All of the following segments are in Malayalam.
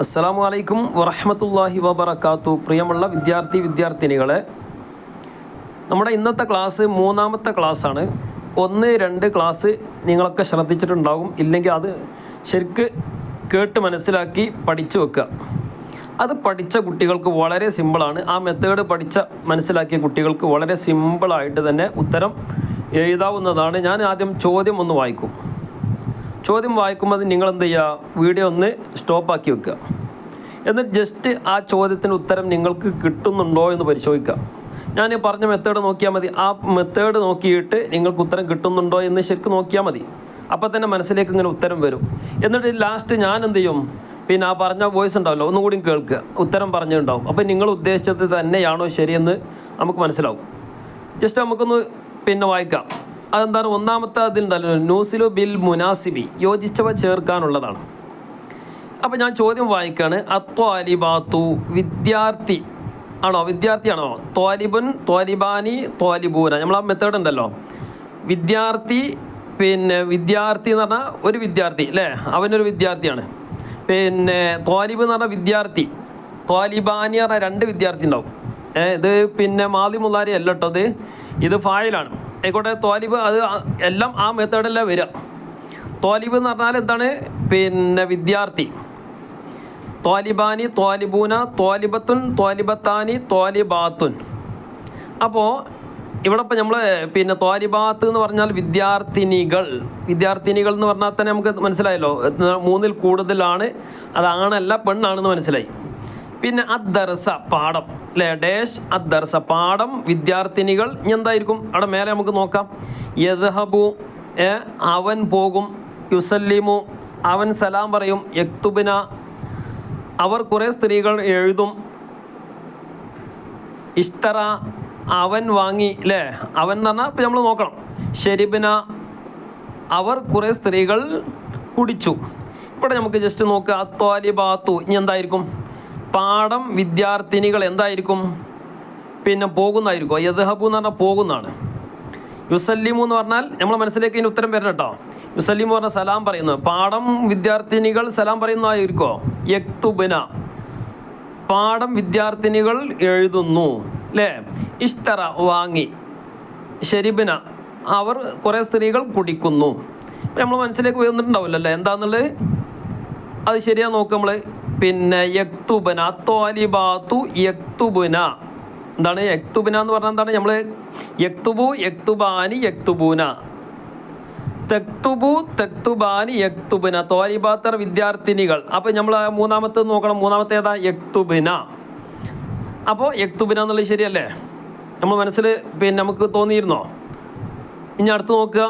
അസ്സലാമു അലൈക്കും വറഹ്മത്തുള്ളാഹി വബറകാതുഹു. പ്രിയമുള്ള വിദ്യാർത്ഥിനികളെ, നമ്മുടെ ഇന്നത്തെ ക്ലാസ് മൂന്നാമത്തെ ക്ലാസ്സാണ്. 1-2 ക്ലാസ് നിങ്ങളൊക്കെ ശ്രദ്ധിച്ചിട്ടുണ്ടാകും. ഇല്ലെങ്കിൽ അത് ശരിക്ക് കേട്ട് മനസ്സിലാക്കി പഠിച്ചു വെക്കുക. അത് പഠിച്ച കുട്ടികൾക്ക് വളരെ സിമ്പിളാണ്. ആ മെത്തേഡ് മനസ്സിലാക്കിയ കുട്ടികൾക്ക് വളരെ സിമ്പിളായിട്ട് തന്നെ ഉത്തരം എഴുതാവുന്നതാണ്. ഞാൻ ആദ്യം ചോദ്യം ഒന്ന് വായിക്കും. ചോദ്യം വായിക്കുമ്പോൾ നിങ്ങൾ എന്ത് ചെയ്യുക, വീഡിയോ ഒന്ന് സ്റ്റോപ്പാക്കി വെക്കുക. എന്നിട്ട് ജസ്റ്റ് ആ ചോദ്യത്തിന് ഉത്തരം നിങ്ങൾക്ക് കിട്ടുന്നുണ്ടോ എന്ന് പരിശോധിക്കുക. ഞാൻ പറഞ്ഞ മെത്തേഡ് നോക്കിയാൽ മതി. ആ മെത്തേഡ് നോക്കിയിട്ട് നിങ്ങൾക്ക് ഉത്തരം കിട്ടുന്നുണ്ടോ എന്ന് ശരിക്കും നോക്കിയാൽ മതി. അപ്പോൾ തന്നെ മനസ്സിലേക്ക് ഇങ്ങനെ ഉത്തരം വരും. എന്നിട്ട് ലാസ്റ്റ് ഞാൻ എന്ത് ചെയ്യും, പിന്നെ ആ പറഞ്ഞ വോയിസ് ഉണ്ടാവല്ലോ, ഒന്നുകൂടി കേൾക്കുക. ഉത്തരം പറഞ്ഞിട്ടുണ്ടാവും. അപ്പോൾ നിങ്ങൾ ഉദ്ദേശിച്ചത് തന്നെയാണോ ശരിയെന്ന് നമുക്ക് മനസ്സിലാവും. ജസ്റ്റ് നമുക്കൊന്ന് വായിക്കാം. അതെന്താണ്, ഒന്നാമത്തെ അതിലുണ്ടല്ലോ, നൂസിലു ബിൽ മുനാസിബി, യോജിച്ചവ ചേർക്കാനുള്ളതാണ്. അപ്പോൾ ഞാൻ ചോദ്യം വായിക്കുകയാണ്. അത്വാലിബാത്തു, വിദ്യാർത്ഥി ആണോ, വിദ്യാർത്ഥിയാണോ? ത്വാലിബുൻ, ത്വാലിബാനി, ത്വാലിബൂന. നമ്മൾ ആ മെത്തേഡ് ഉണ്ടല്ലോ, വിദ്യാർത്ഥി വിദ്യാർത്ഥി എന്ന് പറഞ്ഞാൽ ഒരു വിദ്യാർത്ഥി അല്ലേ, അവനൊരു വിദ്യാർത്ഥിയാണ്. ത്വാലിബ് എന്ന് പറഞ്ഞാൽ വിദ്യാർത്ഥി, ത്വാലിബാനി പറഞ്ഞാൽ 2 വിദ്യാർത്ഥി ഉണ്ടാവും. ഇത് മാദി മുലാരി അല്ല കേട്ടോ, ഇത് ഫായിലാണ്. ആയിക്കോട്ടെ. ത്വാലിബ് അത് എല്ലാം ആ മെത്തേഡല്ല വരിക. ത്വാലിബ് എന്ന് പറഞ്ഞാൽ എന്താണ്, വിദ്യാർത്ഥി. ത്വാലിബാനി, ത്വാലിബൂന, ത്വാലിബത്തുൻ, ത്വാലിബത്താനി, ത്വാലിബാത്തുൻ. അപ്പോൾ ഇവിടെ ഇപ്പം നമ്മൾ ത്വാലിബാത്ത് എന്ന് പറഞ്ഞാൽ വിദ്യാർത്ഥിനികൾ എന്ന് പറഞ്ഞാൽ തന്നെ നമുക്ക് മനസ്സിലായല്ലോ, 3-ൽ കൂടുതലാണ്. അതാണല്ല പെണ്ണാണെന്ന് മനസ്സിലായി. പിന്നെ അദ്ദർസ, പാഠം അല്ലേ, ഡാഷ് അദ്ദർസ, പാഠം, വിദ്യാർത്ഥിനികൾ. ഇനി എന്തായിരിക്കും അവിടെ മേലെ നമുക്ക് നോക്കാം. യദ്ഹബു, അവൻ പോകും. യുസല്ലിമു, അവൻ സലാം പറയും. യക്തുബിന, അവർ കുറേ സ്ത്രീകൾ എഴുതും. ഇഷ്തറ, അവൻ വാങ്ങി അല്ലേ, അവൻ എന്ന് പറഞ്ഞാൽ ഇപ്പം നമ്മൾ നോക്കണം. ഷെരിബിന, അവർ കുറേ സ്ത്രീകൾ കുടിച്ചു. ഇവിടെ നമുക്ക് ജസ്റ്റ് നോക്കുക. അത്വാലിബാത്തു, ഇനി എന്തായിരിക്കും, പാഠം, വിദ്യാർത്ഥിനികൾ എന്തായിരിക്കും, പോകുന്നതായിരിക്കും. യദ്ഹബു എന്ന് പറഞ്ഞാൽ പോകുന്നതാണ്. യുസല്ലിമു എന്ന് പറഞ്ഞാൽ നമ്മൾ മനസ്സിലേക്ക് ഇതിന് ഉത്തരം വരണം കേട്ടോ. യുസല്ലിമു പറഞ്ഞാൽ സലാം പറയുന്നത്. പാഠം, വിദ്യാർത്ഥിനികൾ സലാം പറയുന്നതായിരിക്കോ. യക്തുബിന, പാഠം, വിദ്യാർത്ഥിനികൾ എഴുതുന്നു അല്ലേ. ഇഷ്തറ, വാങ്ങി. ഷെരിബിന, അവർ കുറേ സ്ത്രീകൾ കുടിക്കുന്നു. ഇപ്പം നമ്മൾ മനസ്സിലേക്ക് വന്നിട്ടുണ്ടാവില്ല അല്ലേ എന്താന്നുള്ളത്. അത് ശരിയാ നോക്കുക നമ്മൾ. യക്തുബന, ത്വാലിബാത്തു യക്തുബുന. എന്താണ് യക്തുബുന എന്ന് പറഞ്ഞാൽ എന്താണ്, നമ്മൾ യക്തുബു, യക്തുബാനി, യക്തുബൂന. തെക്തുബു, തെക്തുബാനി, യക്തുബുന. ത്വാലിബാത്തർ വിദ്യാർത്ഥിനികൾ. അപ്പോൾ നമ്മൾ മൂന്നാമത്തെ നോക്കണം. മൂന്നാമത്തെ ഏതാ, യക്തുബിന. അപ്പോൾ യക്തുബിന എന്നുള്ളത് ശരിയല്ലേ, നമ്മൾ മനസ്സിൽ നമുക്ക് തോന്നിയിരുന്നോ? ഇനി അടുത്ത് നോക്കുക.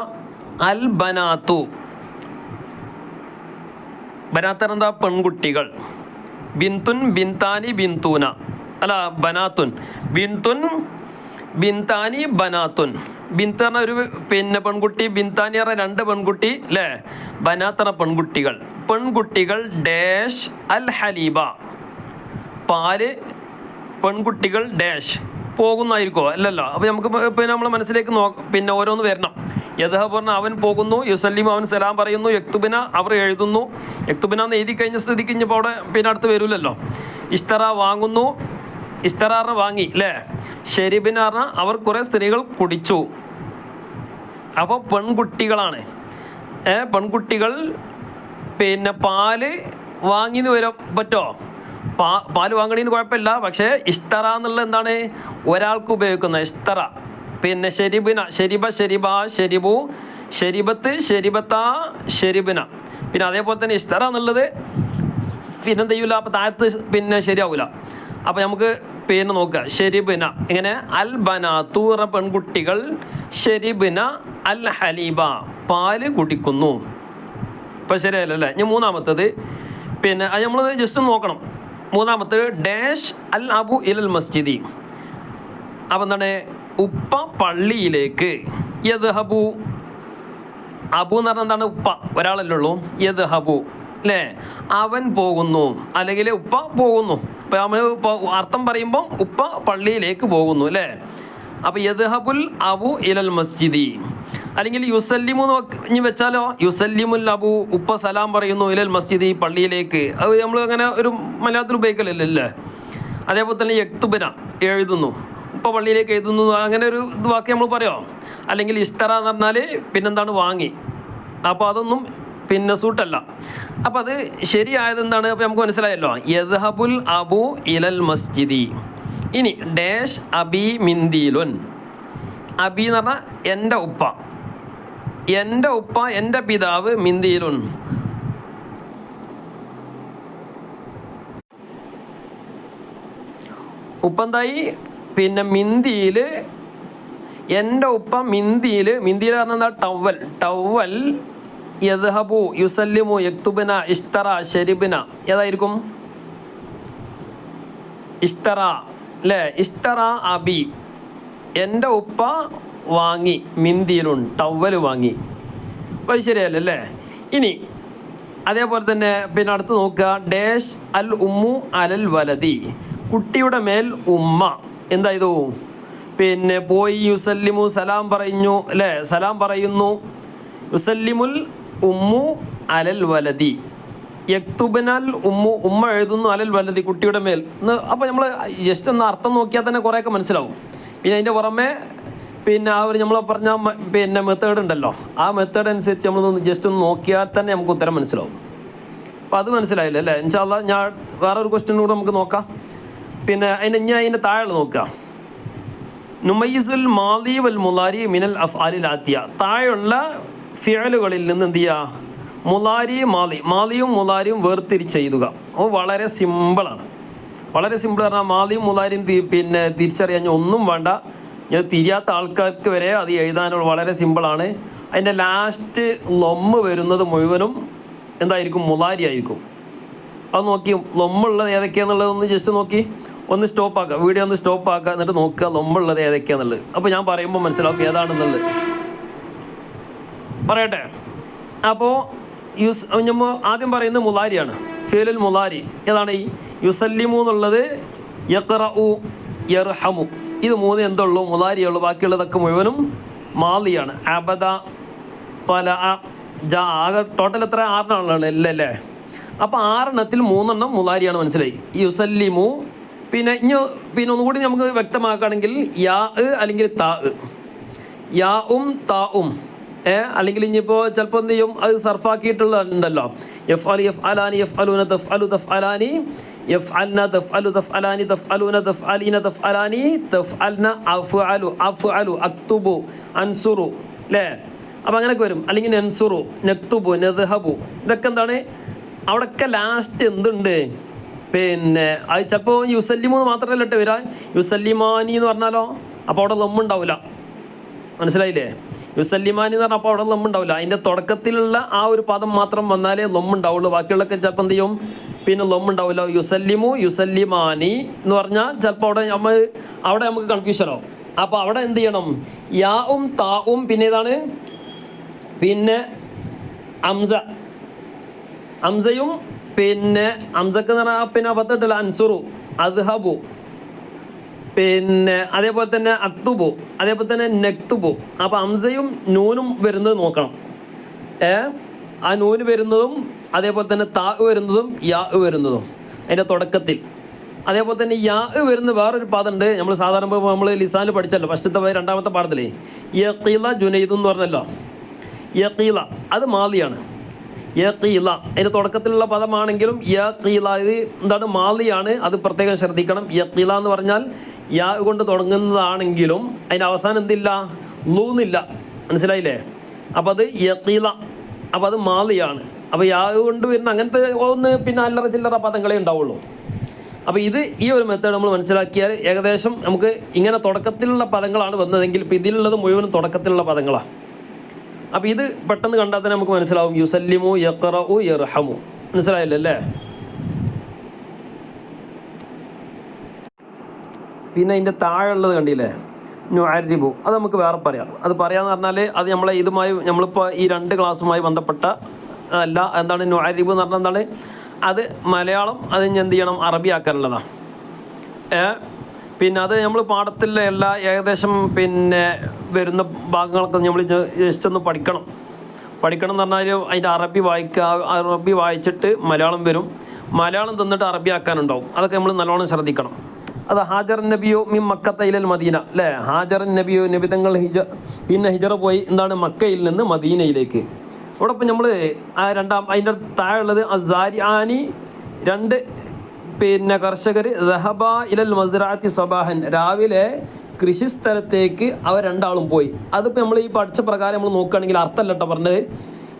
അൽ ബനാത്തു, ബനാത്തർ എന്താ, പെൺകുട്ടികൾ. ബിന്തുൻ, ബിന്താനി, ബിന്തൂന. അല്ല, ബനാത്തുൻ. ബിന്തുൻ, ബിന്താനി, ബനാത്തുൻ. ബിന്ത് പറഞ്ഞ ഒരു പെൺകുട്ടി, ബിന്താനി പറഞ്ഞ 2 പെൺകുട്ടി അല്ലേ. ബനാത്ത് പറഞ്ഞ പെൺകുട്ടികൾ. പെൺകുട്ടികൾ ഡാഷ് അൽ ഹലീബ, പാല്. പെൺകുട്ടികൾ ഡാഷ് പോകുന്നതായിരിക്കോ, അല്ലല്ലോ. അപ്പോൾ നമുക്ക് നമ്മൾ മനസ്സിലേക്ക് ഓരോന്ന് വരണം. യദ്ഹബ് പറഞ്ഞാൽ അവൻ പോകുന്നു. യുസല്ലിം, അവൻ സലാം പറയുന്നു. യക്തുബിന, അവർ എഴുതുന്നു. യക്തുബിന എന്ന് എഴുതി കഴിഞ്ഞ സ്ഥിതിക്ക് ഇനിയിപ്പോൾ അവിടെ അടുത്ത് വരില്ലല്ലോ. ഇഷ്തറ, വാങ്ങുന്നു. ഇഷ്തറ വാങ്ങി അല്ലേ. ഷെരിബിന പറഞ്ഞാൽ അവർ കുറേ സ്ത്രീകൾ കുടിച്ചു. അപ്പോൾ പെൺകുട്ടികളാണ്. പെൺകുട്ടികൾ പാല് വാങ്ങിന്ന് വരാൻ പറ്റുമോ? പാല് വാങ്ങണീന് കുഴപ്പമില്ല. പക്ഷേ ഇഷ്തറ എന്നുള്ളത് എന്താണ്, ഒരാൾക്ക് ഉപയോഗിക്കുന്ന ഇഷ്തറ. ഷെരിബിന, ഷെരിബ, ഷെരിബ, ഷെരിബു, ഷെരിബത്ത്, ഷെരിബത്ത, ഷെരിബിന. അതേപോലെ തന്നെ ഇഷ്തറ എന്നുള്ളത് എന്ത് ചെയ്യൂല, അപ്പം താഴത്ത് ശരിയാവില്ല. അപ്പം നമുക്ക് നോക്കുക. ഷെരിബിന ഇങ്ങനെ, അൽ ബനാത്തു പെൺകുട്ടികൾ, ഷെരിബിന അൽ ഹലീബ, പാല് കുടിക്കുന്നു. ഇപ്പം ശരിയല്ലേ. ഇനി മൂന്നാമത്തത് അത് നമ്മൾ ജസ്റ്റ് നോക്കണം. മൂന്നാമത്തത് ഡാഷ് അൽ അബു ഇലൽ മസ്ജിദി. അപ്പം എന്താണ്, ഉപ്പ പള്ളിയിലേക്ക്. യദ്ഹബു, അബു എന്ന് പറഞ്ഞാൽ എന്താണ്, ഉപ്പ, ഒരാളല്ലേ ഉള്ളൂ. യദ്ഹബു അല്ലേ, അവൻ പോകുന്നു, അല്ലെങ്കിൽ ഉപ്പ പോകുന്നു. അപ്പം നമ്മൾ അർത്ഥം പറയുമ്പം ഉപ്പ പള്ളിയിലേക്ക് പോകുന്നു അല്ലേ. അപ്പോൾ യദ്ഹബുൽ അബു ഇലൽ മസ്ജിദി. അല്ലെങ്കിൽ യുസല്ലിമു ഇനി വെച്ചാലോ, യുസല്ലിമുൽ അബു, ഉപ്പ സലാം പറയുന്നു, ഇലൽ മസ്ജിദ്, ഈ പള്ളിയിലേക്ക്. അത് നമ്മൾ അങ്ങനെ ഒരു മലയാളത്തിൽ ഉപയോഗിക്കലല്ലേ. അതേപോലെ തന്നെ യക്തുബന, എഴുതുന്നു, ഉപ്പ പള്ളിയിലേക്ക് എഴുതുന്നു, അങ്ങനെ ഒരു വാക്ക് നമ്മൾ പറയാം. അല്ലെങ്കിൽ ഇഷ്തറ എന്ന് പറഞ്ഞാൽ പിന്നെന്താണ്, വാങ്ങി. അപ്പോൾ അതൊന്നും പിന്നെ സൂട്ടല്ല. അപ്പോൾ അത് ശരിയായത് എന്താണ്, അപ്പോൾ നമുക്ക് മനസ്സിലായല്ലോ. യദ്ഹബുൽ അബു ഇലൽ മസ്ജിദി. ഇനി ഡാഷ് അബി മിന്ദീലുൻ. അബി എന്ന് പറഞ്ഞാൽ എൻ്റെ ഉപ്പ, എൻ്റെ ഉപ്പ, എൻ്റെ പിതാവ്, മിന്ദീലുൻ. ഉപ്പ എന്തായി, പിന്നെ മിന്തിയിൽ, എൻ്റെ ഉപ്പ മിന്തിയിൽ. മിന്തിയിൽ പറഞ്ഞാൽ എന്താ, ടവൽ. ടവൽ. യദ്ഹബു, യുസല്ലിമു, യക്തുബന, ഇഷ്തറ, ഷരിബിന. ഏതായിരിക്കും? ഇഷ്തറ അല്ലേ. ഇഷ്തറ അബി, എൻ്റെ ഉപ്പ വാങ്ങി, മിന്തിയിലുണ്ട്, ടവൽ വാങ്ങി. അപ്പോൾ അത് ശരിയല്ലേ അല്ലേ. ഇനി അതേപോലെ തന്നെ പിന്നെ അടുത്ത് നോക്കുക, ഡാഷ് അൽ ഉമ്മു അലൽ വലതി. കുട്ടിയുടെ മേൽ ഉമ്മ എന്താ ചെയ്തു, പിന്നെ പോയി, യുസല്ലിമു, സലാം പറഞ്ഞു അല്ലേ, സലാം പറയുന്നു. യുസല്ലിമുൽ ഉമ്മു അലൽ വലതി. യക്തുബനൽ ഉമ്മു, ഉമ്മ എഴുതുന്നു, അലൽ വലതി, കുട്ടിയുടെ മേൽ. അപ്പോൾ നമ്മൾ ജസ്റ്റ് ഒന്ന് അർത്ഥം നോക്കിയാൽ തന്നെ കുറേയൊക്കെ മനസ്സിലാവും. പിന്നെ അതിൻ്റെ പുറമെ പിന്നെ ആ ഒരു നമ്മൾ പറഞ്ഞ പിന്നെ മെത്തേഡ് ഉണ്ടല്ലോ, ആ മെത്തേഡ് അനുസരിച്ച് നമ്മളൊന്ന് ജസ്റ്റ് ഒന്ന് നോക്കിയാൽ തന്നെ നമുക്ക് ഉത്തരം മനസ്സിലാവും. അപ്പോൾ അത് മനസ്സിലായില്ല അല്ലേ. ഇൻഷാ അല്ലാഹ് ഞാൻ വേറൊരു ക്വസ്റ്റ്യൻ കൂടെ നമുക്ക് നോക്കാം. പിന്നെ അതിൻ്റെ താഴെ നോക്കുക, നുമയ്യിസുൽ മാദി വൽ മുലാരി മിനൽ അഫ്ആലിൽ ആത്തിയ. താഴെയുള്ള ഫിഅലുകളിൽ നിന്ന് എന്ത് ചെയ്യുക, മുലാരി, മാദി, മാദിയും മുലാരിയും വേർതിരിച്ചെഴുതുക. അത് വളരെ സിമ്പിളാണ്. വളരെ സിമ്പിൾ പറഞ്ഞാൽ മാദിയും മുലാരിയും പിന്നെ തിരിച്ചറിയാൻ ഒന്നും വേണ്ട. ഞാൻ തിരിയാത്ത ആൾക്കാർക്ക് വരെ അത് എഴുതാനുള്ള വളരെ സിമ്പിളാണ്. അതിൻ്റെ ലാസ്റ്റ് ലൊമ്മ് വരുന്നത് മുഴുവനും എന്തായിരിക്കും, മുലാരി ആയിരിക്കും. അത് നോക്കി ലൊമ്മുള്ളത് ഏതൊക്കെയാണെന്നുള്ളതൊന്ന് ജസ്റ്റ് നോക്കി ഒന്ന് സ്റ്റോപ്പാക്കുക, വീഡിയോ ഒന്ന് സ്റ്റോപ്പാക്കുക, എന്നിട്ട് നോക്കുക ലൊമ്മുള്ളത് ഏതൊക്കെയാണെന്നുള്ളത്. അപ്പോൾ ഞാൻ പറയുമ്പോൾ മനസ്സിലാവും ഏതാണെന്നുള്ളത്. പറയട്ടെ. അപ്പോൾ നമ്മൾ ആദ്യം പറയുന്നത് മുലാരിയാണ്, ഫിഅലുൽ മുലാരി. ഏതാണ് ഈ യുസല്ലിമു എന്നുള്ളത്, യഖ്റഉ, യർഹമു, ഇത് മൂന്ന് എന്തുള്ളൂ, മുലാരിയുള്ളൂ. ബാക്കിയുള്ളതൊക്കെ മുഴുവനും മാദിയാണ്. അബദ, ത്വലഅ, ജാ. ആകെ ടോട്ടൽ എത്ര, 6 അല്ലേ. അപ്പോൾ 6 3 മുലാരിയാണ്. മനസ്സിലായി. യുസല്ലിമു. പിന്നെ ഒന്നുകൂടി നമുക്ക് വ്യക്തമാക്കുകയാണെങ്കിൽ യാ അല്ലെങ്കിൽ താ, യാഉം താഉം, അല്ലെങ്കിൽ ഇനിയിപ്പോൾ ചിലപ്പോൾ എന്ത് ചെയ്യും, അത് സർഫാക്കിയിട്ടുള്ള ഉണ്ടല്ലോ. എഫ് അലി, എഫ് അലാനി, എഫ് അലൂന, തഫ് അലു, തഫ് അലാനി, എഫ് അൽന, തഫ് അലു, തഫ് അലാനി, തഫ് അലൂന, തഫ് അലീന, തഫ് അലാനി, തഫ് അൽന, അഫ് അലു, അഫ് അലു, അക്തുബു, അൻസുറു അല്ലേ. അപ്പോൾ അങ്ങനെയൊക്കെ വരും. അല്ലെങ്കിൽ നെൻസുറു, നെക്തുബു, നെദ്ഹബു. ഇതൊക്കെ എന്താണ്, അവിടെയൊക്കെ ലാസ്റ്റ് എന്തുണ്ട്, പിന്നെ അത് ചിലപ്പോൾ യുസല്ലിമു മാത്രമല്ല ഇട്ട് വരാം, യുസല്ലിമാനി എന്ന് പറഞ്ഞാലോ അപ്പോൾ അവിടെ ലൊമ്മുണ്ടാവില്ല. മനസ്സിലായില്ലേ. യുസല്ലിമാനി എന്ന് പറഞ്ഞാൽ അപ്പോൾ അവിടെ ലൊമ്മുണ്ടാവില്ല. അതിൻ്റെ തുടക്കത്തിലുള്ള ആ ഒരു പദം മാത്രം വന്നാലേ ലൊമ്മുണ്ടാവുള്ളൂ. ബാക്കിയുള്ളതൊക്കെ ചിലപ്പോൾ എന്ത് ചെയ്യും, പിന്നെ ലൊമ്മുണ്ടാവില്ല. യുസല്ലിമു, യുസല്ലിമാനി എന്ന് പറഞ്ഞാൽ ചിലപ്പോൾ അവിടെ നമുക്ക് കൺഫ്യൂഷനാവും. അപ്പോൾ അവിടെ എന്ത് ചെയ്യണം, യാവും താവും, പിന്നെ ഏതാണ്, പിന്നെ അംസ, അംസയും, പിന്നെ അംസക്ക് എന്ന് പറഞ്ഞാൽ പിന്നെ പത്തിട്ടില്ല, അൻസുറു, അദ്ഹബു, പിന്നെ അതേപോലെ തന്നെ അക്തുബു, അതേപോലെ തന്നെ നെക്തുബു. അപ്പോൾ അംസയും നൂനും വരുന്നത് നോക്കണം. ആ നൂന് വരുന്നതും അതേപോലെ തന്നെ താ വരുന്നതും യാ വരുന്നതും അതിൻ്റെ തുടക്കത്തിൽ. അതേപോലെ തന്നെ യാ വരുന്ന വേറൊരു പാദമുണ്ട്. നമ്മൾ സാധാരണ നമ്മൾ ലിസാനിൽ പഠിച്ചല്ലോ, ഫസ്റ്റത്തെ 2ാമത്തെ പാഠത്തിലേ. യഖീല ജുനൈദ് എന്ന് പറഞ്ഞല്ലോ. യഖീല അത് മാദിയാണ്. യഖീല അതിൻ്റെ തുടക്കത്തിലുള്ള പദമാണെങ്കിലും യഖീല ഇത് എന്താണ്, മാദിയാണ്. അത് പ്രത്യേകം ശ്രദ്ധിക്കണം. യഖീല എന്ന് പറഞ്ഞാൽ യാ കൊണ്ട് തുടങ്ങുന്നതാണെങ്കിലും അതിൻ്റെ അവസാനം എന്തില്ല, ലൂന്നില്ല. മനസ്സിലായില്ലേ. അപ്പോൾ അത് യഖീല, അപ്പോൾ അത് മാദിയാണ്. അപ്പോൾ യാ കൊണ്ട് വരുന്ന അങ്ങനത്തെ ഒന്ന് പിന്നെ അല്ലറ ചില്ലറ പദങ്ങളെ ഉണ്ടാവുള്ളൂ. അപ്പോൾ ഈ ഒരു മെത്തേഡ് നമ്മൾ മനസ്സിലാക്കിയാൽ ഏകദേശം നമുക്ക് ഇങ്ങനെ തുടക്കത്തിലുള്ള പദങ്ങളാണ് വന്നതെങ്കിൽ ഇപ്പോൾ ഇതിലുള്ളത് മുഴുവനും തുടക്കത്തിലുള്ള പദങ്ങളാണ്. അപ്പോൾ ഇത് പെട്ടെന്ന് കണ്ടാൽ തന്നെ നമുക്ക് മനസ്സിലാവും. യുസല്ലിമു, യഖ്റഉ, യർഹമു. മനസ്സിലായില്ലേ അല്ലേ. പിന്നെ അതിൻ്റെ താഴെയുള്ളത് കണ്ടില്ലേ, നുഅരിബു. അത് നമുക്ക് വേറെ പറയാം. അത് പറയാമെന്ന് പറഞ്ഞാൽ അത് നമ്മളെ ഇതുമായി നമ്മളിപ്പോൾ ഈ 2 ക്ലാസ്സുമായി ബന്ധപ്പെട്ട അല്ല. എന്താണ് നുഅരിബു എന്ന് പറഞ്ഞാൽ എന്താണ്, അത് മലയാളം അത് എന്ത് ചെയ്യണം, അറബി ആക്കാനുള്ളതാണ്. പിന്നെ അത് നമ്മൾ പാഠത്തിലെ എല്ലാ ഏകദേശം പിന്നെ വരുന്ന ഭാഗങ്ങളൊക്കെ നമ്മൾ ജസ്റ്റ് ഒന്ന് പഠിക്കണം എന്ന് പറഞ്ഞാൽ അതിൻ്റെ അറബി അറബി വായിച്ചിട്ട് മലയാളം വരും, മലയാളം തന്നിട്ട് അറബി ആക്കാനുണ്ടാവും. അതൊക്കെ നമ്മൾ നല്ലോണം ശ്രദ്ധിക്കണം. അത് ഹാജർ നബിയോ മിൻ മക്കത്ത ഇലൽ മദീന അല്ലേ, ഹാജർ നബിയോ നബി തങ്ങൾ ഹിജറ പോയി എന്താണ് മക്കയിൽ നിന്ന് മദീനയിലേക്ക്. അവിടെ ഇപ്പം നമ്മൾ അതിൻ്റെ താഴെയുള്ളത് അസാരിആനി 2 പിന്നെ കർഷകർ ദഹബ ഇലൽ മസ്റഅത്തി സബാഹൻ, രാവിലെ കൃഷിസ്ഥലത്തേക്ക് അവർ 2 ആളും പോയി. അതിപ്പോൾ നമ്മൾ ഈ പഠിച്ച പ്രകാരം നമ്മൾ നോക്കുകയാണെങ്കിൽ അർത്ഥമല്ല കേട്ടോ പറഞ്ഞത്.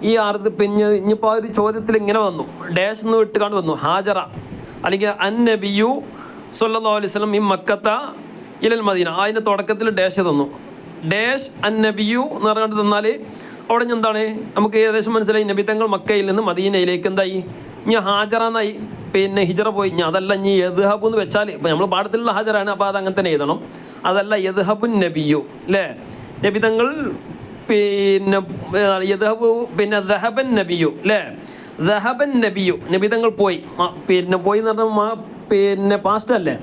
ഈ പിന്നെ ഇനിയിപ്പോൾ ഒരു ചോദ്യത്തിൽ ഇങ്ങനെ വന്നു, ഡാഷ് എന്ന് വിട്ടുകാണ്ട് വന്നു ഹാജറ അല്ലെങ്കിൽ അൻ നബിയു സല്ലല്ലാഹു അലൈഹി വസല്ലം മിൻ മക്കത്ത ഇലൽ മദീന, അതിൻ്റെ തുടക്കത്തിൽ ഡാഷ് തന്നു. ഡാഷ് അൻ നബിയു എന്ന് പറഞ്ഞുകൊണ്ട് തന്നാൽ അവിടെ എന്താണ് നമുക്ക് ഏകദേശം മനസ്സിലായി, നബി തങ്ങൾ മക്കയിൽ നിന്ന് മദീനയിലേക്ക് എന്തായി, ഇനി ഹാജറ എന്നായി, പിന്നെ ഹിജറ പോയി. ഇനി അതല്ല ഇനി യദ്ഹബു എന്ന് വെച്ചാൽ ഇപ്പം നമ്മൾ പാഠത്തിലുള്ള ഹാജറാണ്, അപ്പോൾ അത് അങ്ങനെ തന്നെ എഴുതണം. അതല്ല യദ്ഹബുൻ നബിയു അല്ലേ, നബി തങ്ങൾ പിന്നെ യദ്ഹബു പിന്നെ ദഹബൻ നബിയു അല്ലേ, ദഹബൻ നബിയു നബി തങ്ങൾ പോയി, പിന്നെ പോയി എന്ന് പറഞ്ഞാൽ പിന്നെ പാസ്റ്റ് അല്ലേ.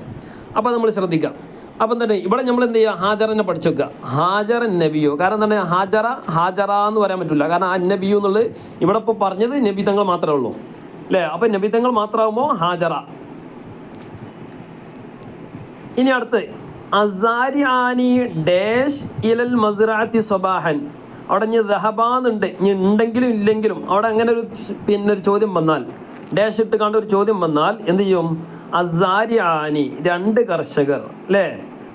അപ്പോൾ നമ്മൾ ശ്രദ്ധിക്കാം. അപ്പം തന്നെ ഇവിടെ നമ്മൾ എന്ത് ചെയ്യുക, ഹാജറിനെ പഠിച്ചു വെക്കുക, ഹാജറൻ നബിയോ. കാരണം എന്താണ് ഹാജറ എന്ന് പറയാൻ പറ്റില്ല, കാരണം ആ നബിയു എന്നുള്ളത് ഇവിടെ ഇപ്പോൾ പറഞ്ഞത് നബി തങ്ങൾ മാത്രമേ ഉള്ളൂ അല്ലേ. അപ്പം നബി തങ്ങൾ മാത്രമാകുമ്പോൾ ഹാജറ. ഇനി അടുത്ത് അസാരിആനി ഡാഷ് ഇലൽ മസ്റഅത്തി സബാഹൻ, അവിടെ ഇനി ദഹബാന്നുണ്ട്, ഇനി ഉണ്ടെങ്കിലും ഇല്ലെങ്കിലും അവിടെ അങ്ങനെ ഒരു പിന്നെ ഒരു ചോദ്യം വന്നാൽ, ഡാഷ് ഇട്ട് കണ്ട ഒരു ചോദ്യം വന്നാൽ എന്ത് ചെയ്യും, അസാരിആനി 2 കർഷകർ അല്ലേ.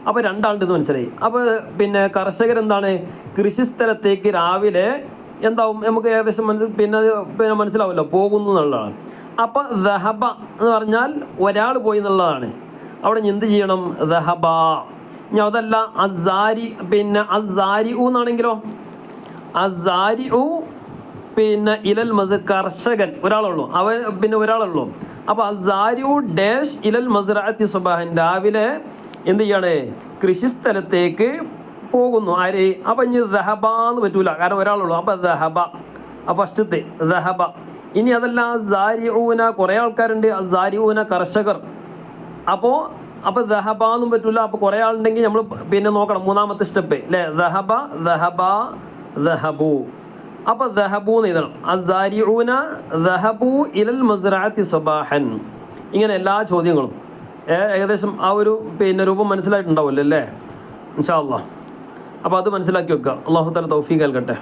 അപ്പോൾ 2 ആളുണ്ടെന്ന് മനസ്സിലായി. അപ്പോൾ പിന്നെ കർഷകരെന്താണ് കൃഷിസ്ഥലത്തേക്ക് രാവിലെ എന്താവും നമുക്ക് ഏകദേശം പിന്നെ മനസ്സിലാവുമല്ലോ, പോകുന്നു എന്നുള്ളതാണ്. അപ്പോൾ ദഹബ എന്ന് പറഞ്ഞാൽ ഒരാൾ പോയി എന്നുള്ളതാണ്. അവിടെ എന്ത് ചെയ്യണം, ദഹബ. ഇനി അതല്ല പിന്നെ അസാരി എന്നാണെങ്കിലോ, അസാരി പിന്നെ ഇലൽ കർഷകൻ ഒരാളുള്ളൂ, അവൻ പിന്നെ ഒരാളുള്ളൂ. അപ്പോൾ അസാരി ഡാഷ് ഇലൽ മസ്റഅത്തി സുബാഹൻ, രാവിലെ എന്ത് ചെയ്യാണ് കൃഷിസ്ഥലത്തേക്ക് പോകുന്നു. ആര്, അപ്പം ഇനി ദഹബ എന്ന് പറ്റൂല, കാരണം ഒരാളുള്ളൂ. അപ്പം ദഹബ, ഫസ്റ്റത്തെ ദഹബ. ഇനി അതല്ല സാരിഊന, കുറേ ആൾക്കാരുണ്ട്, സാരിഊന കർഷകർ. അപ്പോൾ ദഹബ എന്നും പറ്റൂല. അപ്പോൾ കുറേ ആളുണ്ടെങ്കിൽ നമ്മൾ പിന്നെ നോക്കണം, 3ാമത്തെ സ്റ്റെപ്പ് അല്ലേ, ദഹബ ദഹബ ദഹബു. അപ്പോൾ ദഹബു എന്ന് എഴുതണം, അസാരിഊന ദഹബു ഇലൽ മസ്റഅത്തി സബാഹൻ. ഇങ്ങനെ എല്ലാ ചോദ്യങ്ങളും ഏകദേശം ആ ഒരു പിന്നെ രൂപം മനസ്സിലായിട്ടുണ്ടാവുമല്ലോ അല്ലേ, ഇൻഷാ അല്ലാഹ്. അപ്പോൾ അത് മനസ്സിലാക്കി വെക്കുക. അല്ലാഹു തആല തൗഫീഖ് നൽകട്ടെ.